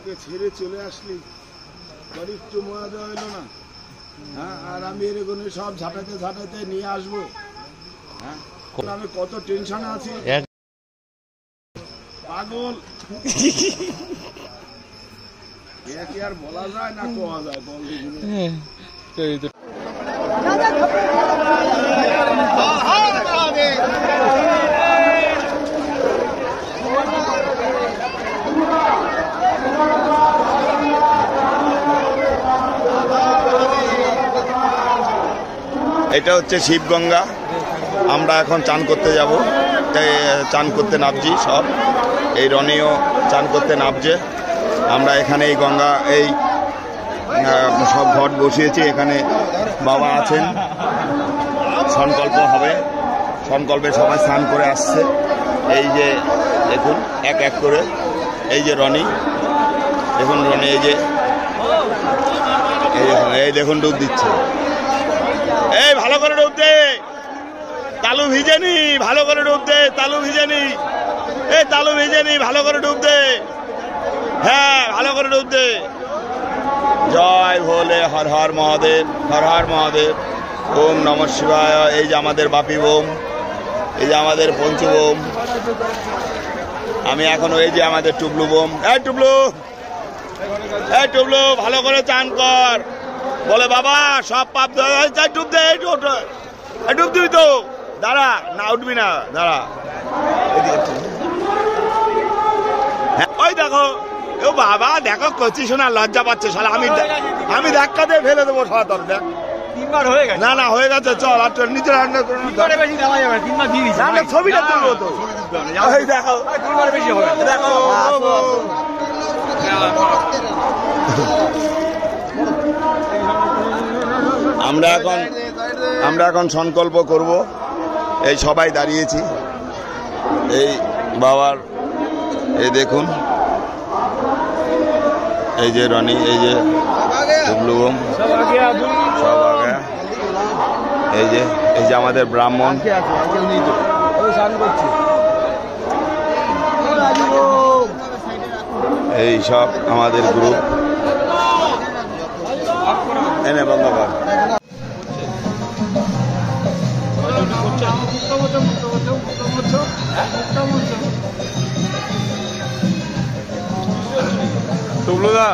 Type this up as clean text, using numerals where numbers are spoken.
আমাকে ছেড়ে চলে আসলি, তোর একটু মজা হইলো না? হ্যাঁ, আর আমি এরকম সব ঝাঁটাতে ঝাঁটাতে নিয়ে আসবো? হ্যাঁ, আমি কত টেনশনে আছি পাগল। কি আর বলা যায় না কোয়া যায় বল? এটা হচ্ছে শিবগঙ্গা। আমরা এখন চান করতে যাব, চান করতে নামছি সব। এই রনিও চান করতে নামছে। আমরা এখানে এই গঙ্গা এই সব ঘট বসিয়েছি। এখানে বাবা আছেন, সংকল্প হবে, সংকল্পে সবাই স্নান করে আসছে। এই যে দেখুন এক এক করে, এই যে রনি, দেখুন রনি, এই দেখুন ডুব দিচ্ছে। এই ভালো করে ডুব দে, তালু ভিজেনি, ভালো করে ডুব দে, তালু ভিজেনি, এই তালু ভিজেনি, ভালো করে ডুব দে। হ্যাঁ, ভালো করে ডুব দে। জয় ভোলে, হর হর মহাদেব, হর হর মহাদেব, ওম নমঃ শিবায়। এই যে আমাদের বাপি বোম, এই যে আমাদের পঞ্চু বোম, আমি এখন এই যে আমাদের টুবলু বোম। এই টুবলু, এই টুবলু, ভালো করে চান কর। বলে বাবা সব পাপ ডুব দে, ডুব দিবি তো, দাঁড়া না, উঠবি না, দাঁড়া। ওই দেখো, ও বাবা দেখো কচি শোনা, লজ্জা পাচ্ছে শালা। আমি ধাক্কা দিয়ে ফেলে দেবো শালা। তোর দেখ না না হয়ে গেছে, চল আর নিজের ছবিটা তুলবো তো। দেখো দেখো, আমরা এখন সংকল্প করব। এই সবাই দাঁড়িয়েছি, এই বাবার, এই দেখুন, এই যে রনি, এই যে টুবলু বোম, সব আগে, এই যে আমাদের ব্রাহ্মণ, এই সব আমাদের গ্রুপ। এনে বন্ধ কর। টুবলুদা